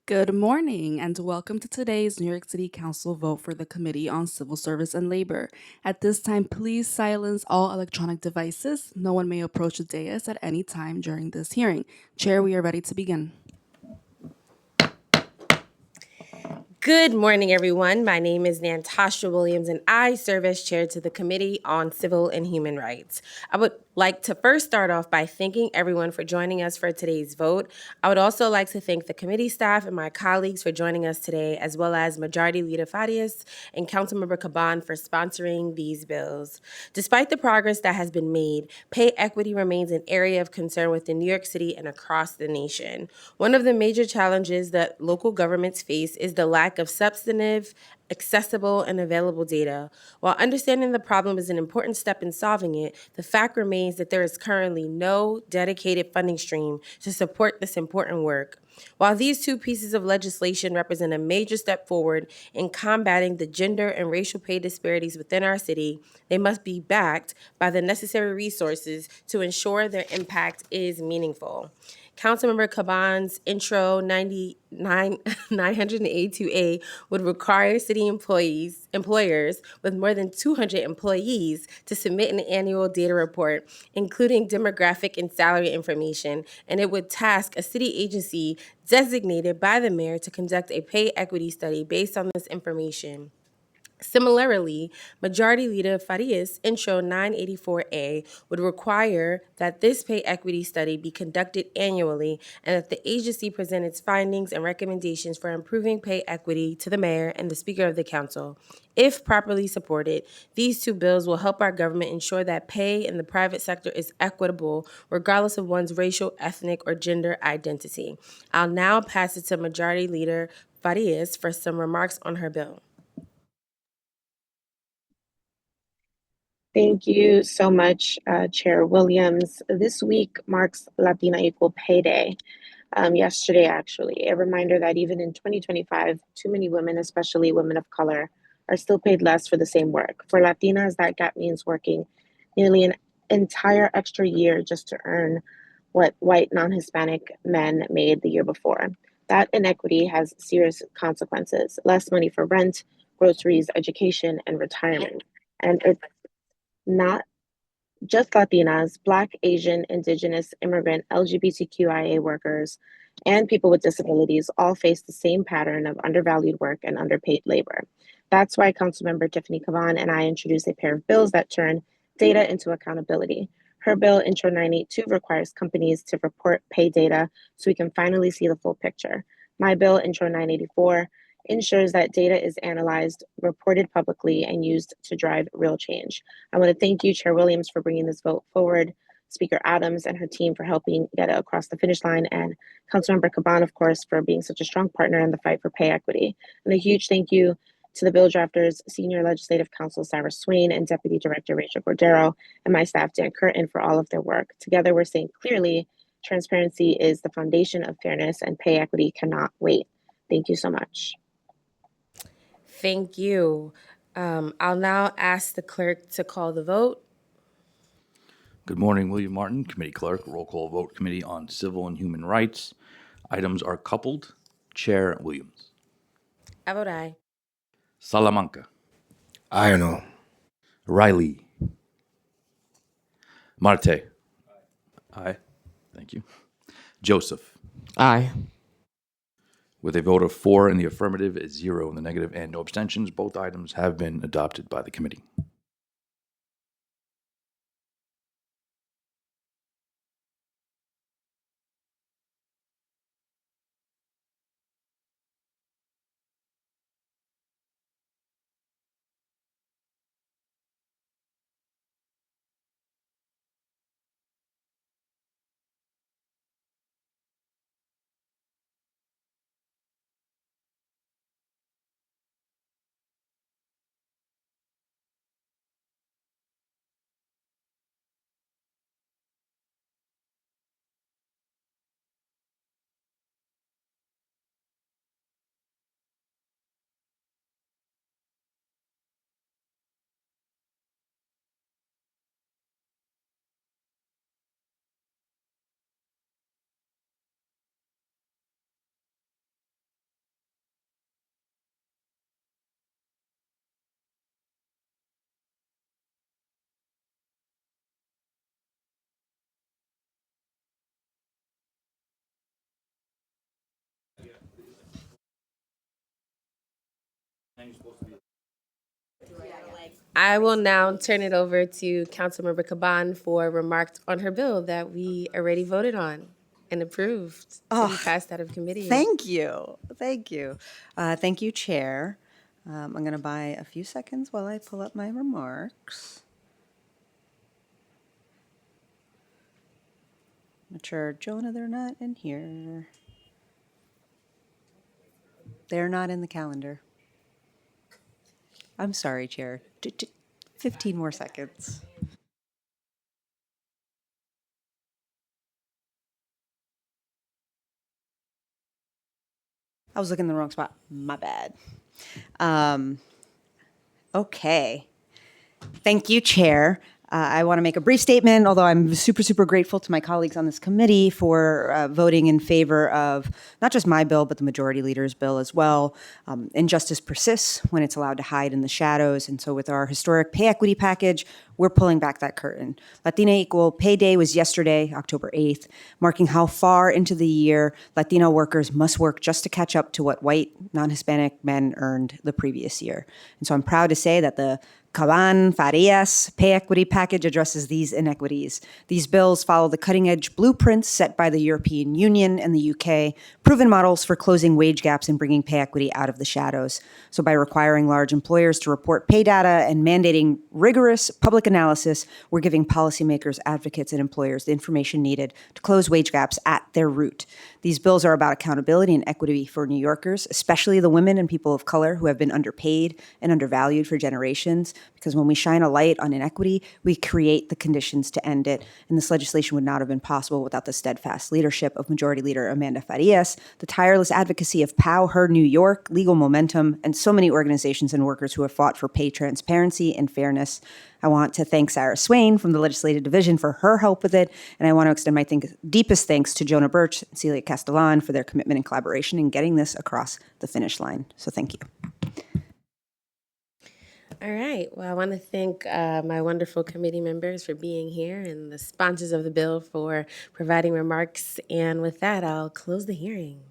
Good morning and welcome to today's New York City Council vote for the Committee on Civil Service and Labor. At this time, please silence all electronic devices. No one may approach the dais at any time during this hearing. Chair, we are ready to begin. Good morning, everyone. My name is Natasha Williams, and I serve as chair to the Committee on Civil and Human Rights. I would like to first start off by thanking everyone for joining us for today's vote. I would also like to thank the committee staff and my colleagues for joining us today, as well as Majority Leader Farias and Councilmember Caban for sponsoring these bills. Despite the progress that has been made, pay equity remains an area of concern within New York City and across the nation. One of the major challenges that local governments face is the lack of substantive, accessible, and available data. While understanding the problem is an important step in solving it, the fact remains that there is currently no dedicated funding stream to support this important work. While these two pieces of legislation represent a major step forward in combating the gender and racial pay disparities within our city, they must be backed by the necessary resources to ensure their impact is meaningful. Councilmember Caban's intro 982A would require city employers with more than 200 employees to submit an annual data report, including demographic and salary information, and it would task a city agency designated by the mayor to conduct a pay equity study based on this information. Similarly, Majority Leader Farias' Intro 984A would require that this pay equity study be conducted annually and that the agency present its findings and recommendations for improving pay equity to the mayor and the Speaker of the Council. If properly supported, these two bills will help our government ensure that pay in the private sector is equitable regardless of one's racial, ethnic, or gender identity. I'll now pass it to Majority Leader Farias for some remarks on her bill. Thank you so much, Chair Williams. This week marks Latina Equal Pay Day. Yesterday, actually, a reminder that even in 2025, too many women, especially women of color, are still paid less for the same work. For Latinas, that gap means working nearly an entire extra year just to earn what white non-Hispanic men made the year before. That inequity has serious consequences: less money for rent, groceries, education, and retirement. And it's not just Latinas, Black, Asian, Indigenous, immigrant, LGBTQIA workers, and people with disabilities all face the same pattern of undervalued work and underpaid labor. That's why Councilmember Tiffany Kavan and I introduced a pair of bills that turn data into accountability. Her bill, Intro 982, requires companies to report pay data so we can finally see the full picture. My bill, Intro 984, ensures that data is analyzed, reported publicly, and used to drive real change. I want to thank you, Chair Williams, for bringing this vote forward, Speaker Adams and her team for helping get it across the finish line, and Councilmember Caban, of course, for being such a strong partner in the fight for pay equity. And a huge thank you to the bill drafters, Senior Legislative Counsel Sarah Swain and Deputy Director Rachel Cordero, and my staff, Dan Curtin, for all of their work. Together, we're saying clearly transparency is the foundation of fairness, and pay equity cannot wait. Thank you so much. Thank you. I'll now ask the clerk to call the vote. Good morning, William Martin, Committee Clerk, roll call vote, Committee on Civil and Human Rights. Items are coupled. Chair Williams. I vote aye. Salamanca. I don't know. Riley. Marte. Aye. Thank you. Joseph. Aye. With a vote of 4 in the affirmative, 0 in the negative, and no abstentions, both items have been adopted by the committee. I will now turn it over to Councilmember Caban for remarks on her bill that we already voted on and approved to be passed out of committee. Thank you. Thank you. Thank you, Chair. I'm going to buy a few seconds while I pull up my remarks. Not sure, Jonah, they're not in here. They're not in the calendar. I'm sorry, Chair. 15 more seconds. I was looking in the wrong spot. My bad. Okay. Thank you, Chair. I want to make a brief statement, although I'm super, super grateful to my colleagues on this committee for voting in favor of not just my bill, but the majority leader's bill as well. Injustice persists when it's allowed to hide in the shadows. And so with our historic pay equity package, we're pulling back that curtain. Latina Equal Pay Day was yesterday, October 8th, marking how far into the year Latino workers must work just to catch up to what white, non-Hispanic men earned the previous year. And so I'm proud to say that the Caban Farias pay equity package addresses these inequities. These bills follow the cutting-edge blueprints set by the European Union and the UK, proven models for closing wage gaps and bringing pay equity out of the shadows. So by requiring large employers to report pay data and mandating rigorous public analysis, we're giving policymakers, advocates, and employers the information needed to close wage gaps at their root. These bills are about accountability and equity for New Yorkers, especially the women and people of color who have been underpaid and undervalued for generations. Because when we shine a light on inequity, we create the conditions to end it. And this legislation would not have been possible without the steadfast leadership of Majority Leader Amanda Farias, the tireless advocacy of POW Her New York, Legal Momentum, and so many organizations and workers who have fought for pay transparency and fairness. I want to thank Sarah Swain from the Legislative Division for her help with it, and I want to extend my deepest thanks to Jonah Birch and Celia Castellan for their commitment and collaboration in getting this across the finish line. So thank you. All right. Well, I want to thank my wonderful committee members for being here and the sponsors of the bill for providing remarks. And with that, I'll close the hearing.